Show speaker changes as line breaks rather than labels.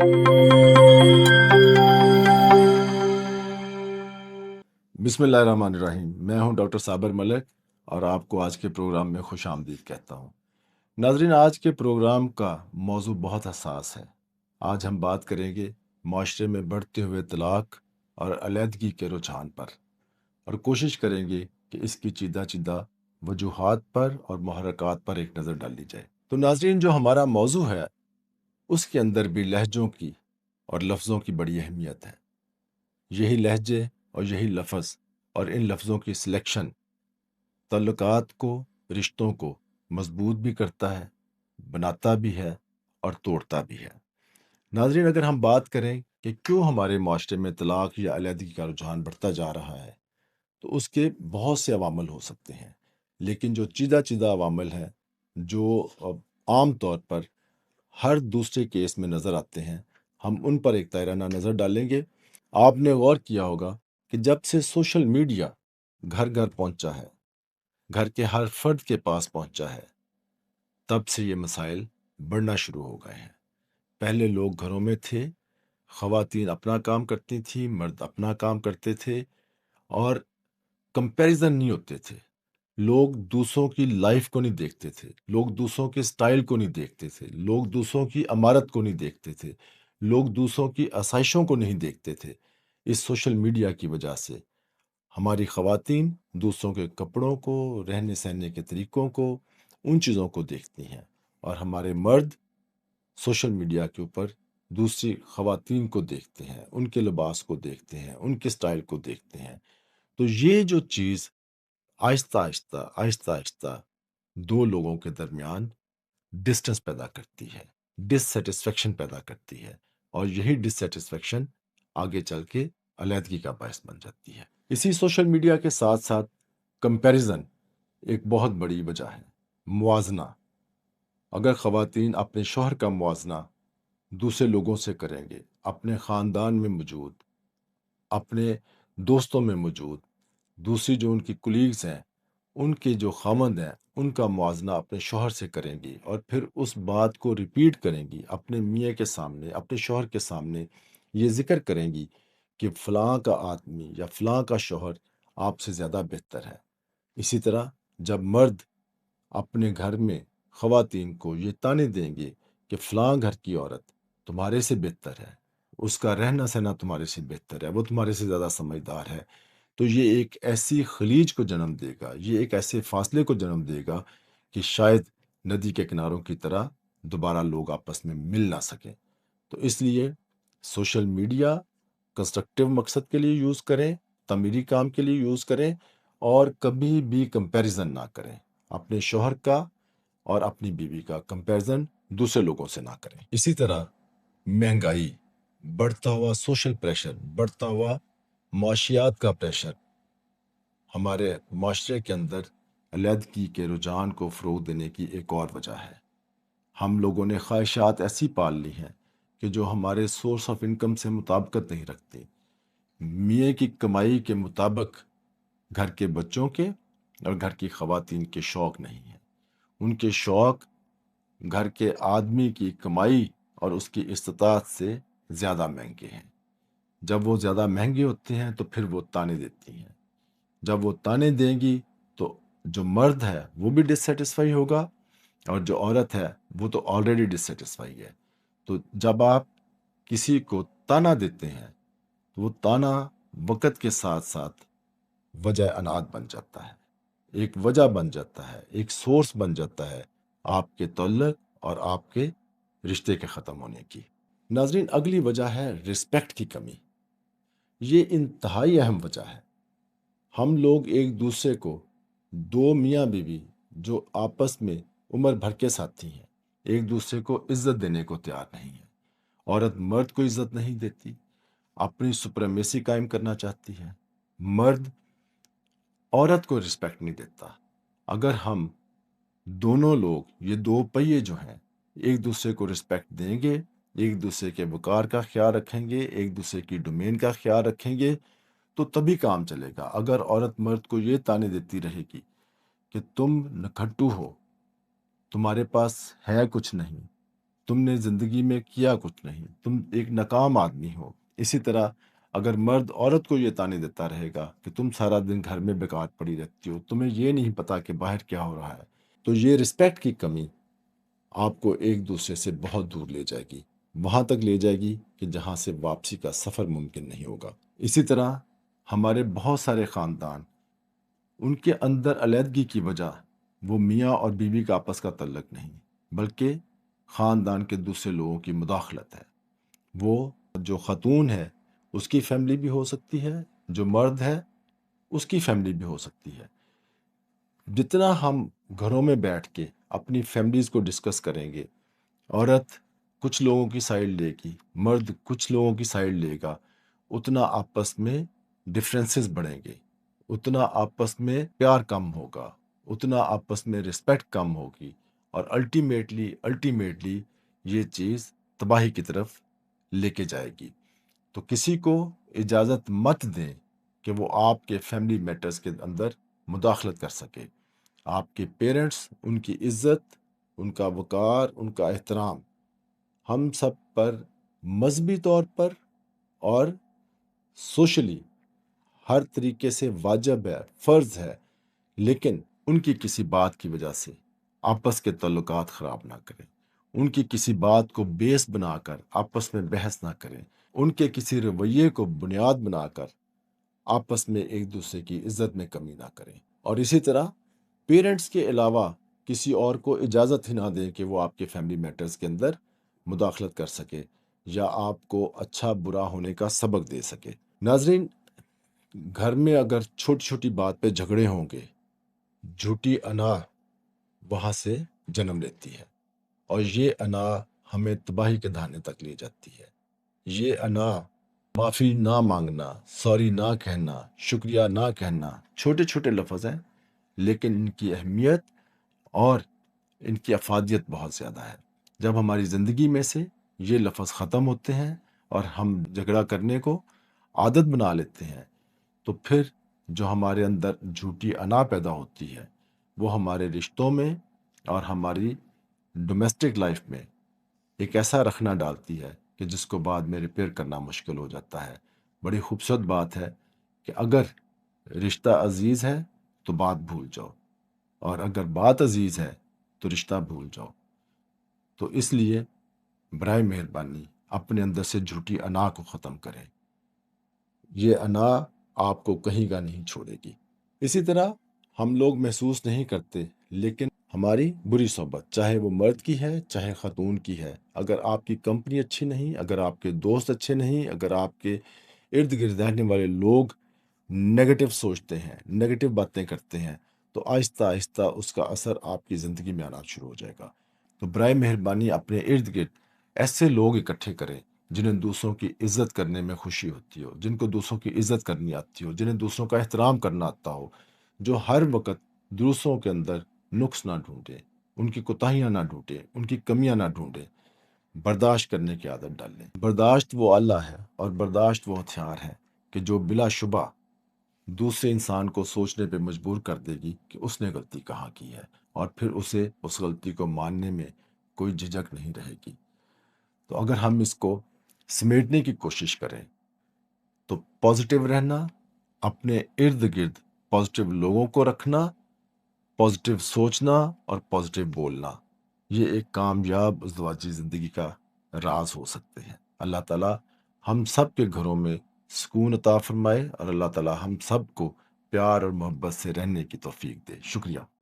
بسم اللہ الرحمن الرحیم۔ میں ہوں ڈاکٹر صابر ملک اور آپ کو آج کے پروگرام میں خوش آمدید کہتا ہوں۔ ناظرین، آج کے پروگرام کا موضوع بہت حساس ہے۔ آج ہم بات کریں گے معاشرے میں بڑھتے ہوئے طلاق اور علیحدگی کے رجحان پر، اور کوشش کریں گے کہ اس کی چیدہ چیدہ وجوہات پر اور محرکات پر ایک نظر ڈال لی جائے۔ تو ناظرین، جو ہمارا موضوع ہے اس کے اندر بھی لہجوں کی اور لفظوں کی بڑی اہمیت ہے۔ یہی لہجے اور یہی لفظ اور ان لفظوں کی سلیکشن تعلقات کو، رشتوں کو مضبوط بھی کرتا ہے، بناتا بھی ہے اور توڑتا بھی ہے۔ ناظرین، اگر ہم بات کریں کہ کیوں ہمارے معاشرے میں طلاق یا علیحدگی کا رجحان بڑھتا جا رہا ہے، تو اس کے بہت سے عوامل ہو سکتے ہیں، لیکن جو چیدہ چیدہ عوامل ہیں، جو عام طور پر ہر دوسرے کیس میں نظر آتے ہیں، ہم ان پر ایک دائرانہ نظر ڈالیں گے۔ آپ نے غور کیا ہوگا کہ جب سے سوشل میڈیا گھر گھر پہنچا ہے، گھر کے ہر فرد کے پاس پہنچا ہے، تب سے یہ مسائل بڑھنا شروع ہو گئے ہیں۔ پہلے لوگ گھروں میں تھے، خواتین اپنا کام کرتی تھیں، مرد اپنا کام کرتے تھے، اور کمپیریزن نہیں ہوتے تھے۔ لوگ دوسروں کی لائف کو نہیں دیکھتے تھے، لوگ دوسروں کے سٹائل کو نہیں دیکھتے تھے، لوگ دوسروں کی عمارت کو نہیں دیکھتے تھے، لوگ دوسروں کی آسائشوں کو نہیں دیکھتے تھے۔ اس سوشل میڈیا کی وجہ سے ہماری خواتین دوسروں کے کپڑوں کو، رہنے سہنے کے طریقوں کو، ان چیزوں کو دیکھتی ہیں، اور ہمارے مرد سوشل میڈیا کے اوپر دوسری خواتین کو دیکھتے ہیں، ان کے لباس کو دیکھتے ہیں، ان کے سٹائل کو دیکھتے ہیں۔ تو یہ جو چیز آہستہ آہستہ آہستہ آہستہ دو لوگوں کے درمیان ڈسٹنس پیدا کرتی ہے، ڈس سیٹسفیکشن پیدا کرتی ہے، اور یہی ڈس سیٹسفیکشن آگے چل کے علیحدگی کا باعث بن جاتی ہے۔ اسی سوشل میڈیا کے ساتھ ساتھ کمپیریزن ایک بہت بڑی وجہ ہے۔ موازنہ، اگر خواتین اپنے شوہر کا موازنہ دوسرے لوگوں سے کریں گے، اپنے خاندان میں موجود، اپنے دوستوں میں موجود دوسری جو ان کی کولیگز ہیں، ان کے جو خامند ہیں، ان کا موازنہ اپنے شوہر سے کریں گی، اور پھر اس بات کو ریپیٹ کریں گی اپنے میاں کے سامنے، اپنے شوہر کے سامنے، یہ ذکر کریں گی کہ فلاں کا آدمی یا فلاں کا شوہر آپ سے زیادہ بہتر ہے۔ اسی طرح جب مرد اپنے گھر میں خواتین کو یہ تانے دیں گے کہ فلاں گھر کی عورت تمہارے سے بہتر ہے، اس کا رہنا سہنا تمہارے سے بہتر ہے، وہ تمہارے سے زیادہ سمجھدار ہے، تو یہ ایک ایسی خلیج کو جنم دے گا، یہ ایک ایسے فاصلے کو جنم دے گا کہ شاید ندی کے کناروں کی طرح دوبارہ لوگ آپس میں مل نہ سکیں۔ تو اس لیے سوشل میڈیا کنسٹرکٹیو مقصد کے لیے یوز کریں، تعمیری کام کے لیے یوز کریں، اور کبھی بھی کمپیریزن نہ کریں۔ اپنے شوہر کا اور اپنی بیوی کا کمپیریزن دوسرے لوگوں سے نہ کریں۔ اسی طرح مہنگائی، بڑھتا ہوا سوشل پریشر، بڑھتا ہوا معاشیات کا پریشر ہمارے معاشرے کے اندر علیحدگی کے رجحان کو فروغ دینے کی ایک اور وجہ ہے۔ ہم لوگوں نے خواہشات ایسی پال لی ہیں کہ جو ہمارے سورس آف انکم سے مطابقت نہیں رکھتی۔ میاں کی کمائی کے مطابق گھر کے بچوں کے اور گھر کی خواتین کے شوق نہیں ہیں۔ ان کے شوق گھر کے آدمی کی کمائی اور اس کی استطاعت سے زیادہ مہنگے ہیں۔ جب وہ زیادہ مہنگے ہوتے ہیں تو پھر وہ تانے دیتی ہیں۔ جب وہ تانے دیں گی تو جو مرد ہے وہ بھی ڈسسیٹسفائی ہوگا، اور جو عورت ہے وہ تو آلریڈی ڈسسیٹسفائی ہے۔ تو جب آپ کسی کو تانا دیتے ہیں تو وہ تانا وقت کے ساتھ ساتھ وجہ انات بن جاتا ہے، ایک وجہ بن جاتا ہے، ایک سورس بن جاتا ہے آپ کے تعلق اور آپ کے رشتے کے ختم ہونے کی۔ ناظرین، اگلی وجہ ہے رسپیکٹ کی کمی۔ یہ انتہائی اہم وجہ ہے۔ ہم لوگ ایک دوسرے کو، دو میاں بیوی جو آپس میں عمر بھر کے ساتھی ہیں، ایک دوسرے کو عزت دینے کو تیار نہیں ہیں۔ عورت مرد کو عزت نہیں دیتی، اپنی سپریمیسی قائم کرنا چاہتی ہے۔ مرد عورت کو رسپیکٹ نہیں دیتا۔ اگر ہم دونوں لوگ، یہ دو پہیے جو ہیں، ایک دوسرے کو رسپیکٹ دیں گے، ایک دوسرے کے وقار کا خیال رکھیں گے، ایک دوسرے کی ڈومین کا خیال رکھیں گے، تو تبھی کام چلے گا۔ اگر عورت مرد کو یہ تانے دیتی رہے گی کہ تم نکھٹو ہو، تمہارے پاس ہے کچھ نہیں، تم نے زندگی میں کیا کچھ نہیں، تم ایک ناکام آدمی ہو۔ اسی طرح اگر مرد عورت کو یہ تانے دیتا رہے گا کہ تم سارا دن گھر میں بیکار پڑی رہتی ہو، تمہیں یہ نہیں پتا کہ باہر کیا ہو رہا ہے، تو یہ رسپیکٹ کی کمی آپ کو ایک دوسرے سے بہت دور لے جائے گی، وہاں تک لے جائے گی کہ جہاں سے واپسی کا سفر ممکن نہیں ہوگا۔ اسی طرح ہمارے بہت سارے خاندان، ان کے اندر علیحدگی کی وجہ وہ میاں اور بیوی کا آپس کا تعلق نہیں، بلکہ خاندان کے دوسرے لوگوں کی مداخلت ہے۔ وہ جو خاتون ہے اس کی فیملی بھی ہو سکتی ہے، جو مرد ہے اس کی فیملی بھی ہو سکتی ہے۔ جتنا ہم گھروں میں بیٹھ کے اپنی فیملیز کو ڈسکس کریں گے، عورت کچھ لوگوں کی سائڈ لے گی، مرد کچھ لوگوں کی سائڈ لے گا، اتنا آپس میں ڈفرینسز بڑھیں گے، اتنا آپس میں پیار کم ہوگا، اتنا آپس میں رسپیکٹ کم ہوگی، اور الٹیمیٹلی یہ چیز تباہی کی طرف لے کے جائے گی۔ تو کسی کو اجازت مت دیں کہ وہ آپ کے فیملی میٹرز کے اندر مداخلت کر سکے۔ آپ کے پیرنٹس، ان کی عزت، ان کا وقار، ان کا احترام ہم سب پر مذہبی طور پر اور سوشلی ہر طریقے سے واجب ہے، فرض ہے، لیکن ان کی کسی بات کی وجہ سے آپس کے تعلقات خراب نہ کریں، ان کی کسی بات کو بیس بنا کر آپس میں بحث نہ کریں، ان کے کسی رویے کو بنیاد بنا کر آپس میں ایک دوسرے کی عزت میں کمی نہ کریں۔ اور اسی طرح پیرنٹس کے علاوہ کسی اور کو اجازت ہی نہ دیں کہ وہ آپ کے فیملی میٹرز کے اندر مداخلت کر سکے یا آپ کو اچھا برا ہونے کا سبق دے سکے۔ ناظرین، گھر میں اگر چھوٹی چھوٹی بات پہ جھگڑے ہوں گے، جھوٹی انا وہاں سے جنم لیتی ہے، اور یہ انا ہمیں تباہی کے دہانے تک لے جاتی ہے۔ یہ انا، معافی نہ مانگنا، سوری نہ کہنا، شکریہ نہ کہنا، چھوٹے چھوٹے لفظ ہیں، لیکن ان کی اہمیت اور ان کی افادیت بہت زیادہ ہے۔ جب ہماری زندگی میں سے یہ لفظ ختم ہوتے ہیں اور ہم جھگڑا کرنے کو عادت بنا لیتے ہیں، تو پھر جو ہمارے اندر جھوٹی انا پیدا ہوتی ہے وہ ہمارے رشتوں میں اور ہماری ڈومیسٹک لائف میں ایک ایسا رکھنا ڈالتی ہے کہ جس کو بعد میں ریپیئر کرنا مشکل ہو جاتا ہے۔ بڑی خوبصورت بات ہے کہ اگر رشتہ عزیز ہے تو بات بھول جاؤ، اور اگر بات عزیز ہے تو رشتہ بھول جاؤ۔ تو اس لیے برائے مہربانی اپنے اندر سے جھوٹی انا کو ختم کریں، یہ انا آپ کو کہیں کا نہیں چھوڑے گی۔ اسی طرح ہم لوگ محسوس نہیں کرتے، لیکن ہماری بری صحبت، چاہے وہ مرد کی ہے چاہے خاتون کی ہے، اگر آپ کی کمپنی اچھی نہیں، اگر آپ کے دوست اچھے نہیں، اگر آپ کے ارد گرد رہنے والے لوگ نیگیٹو سوچتے ہیں، نیگیٹو باتیں کرتے ہیں، تو آہستہ آہستہ اس کا اثر آپ کی زندگی میں آنا شروع ہو جائے گا۔ تو برائے مہربانی اپنے ارد گرد ایسے لوگ اکٹھے کریں جنہیں دوسروں کی عزت کرنے میں خوشی ہوتی ہو، جن کو دوسروں کی عزت کرنی آتی ہو، جنہیں دوسروں کا احترام کرنا آتا ہو، جو ہر وقت دوسروں کے اندر نقص نہ ڈھونڈیں، ان کی کوتاہیاں نہ ڈھونڈیں، ان کی کمیاں نہ ڈھونڈیں، برداشت کرنے کی عادت ڈالیں۔ برداشت وہ اللہ ہے، اور برداشت وہ ہتھیار ہے کہ جو بلا شبہ دوسرے انسان کو سوچنے پہ مجبور کر دے گی کہ اس نے غلطی کہاں کی ہے، اور پھر اسے اس غلطی کو ماننے میں کوئی جھجک نہیں رہے گی۔ تو اگر ہم اس کو سمیٹنے کی کوشش کریں تو پازیٹیو رہنا، اپنے ارد گرد پازیٹیو لوگوں کو رکھنا، پازیٹیو سوچنا اور پازیٹیو بولنا، یہ ایک کامیاب ازدواجی زندگی کا راز ہو سکتے ہیں۔ اللہ تعالیٰ ہم سب کے گھروں میں سکون عطا فرمائے، اور اللہ تعالیٰ ہم سب کو پیار اور محبت سے رہنے کی توفیق دے۔ شکریہ۔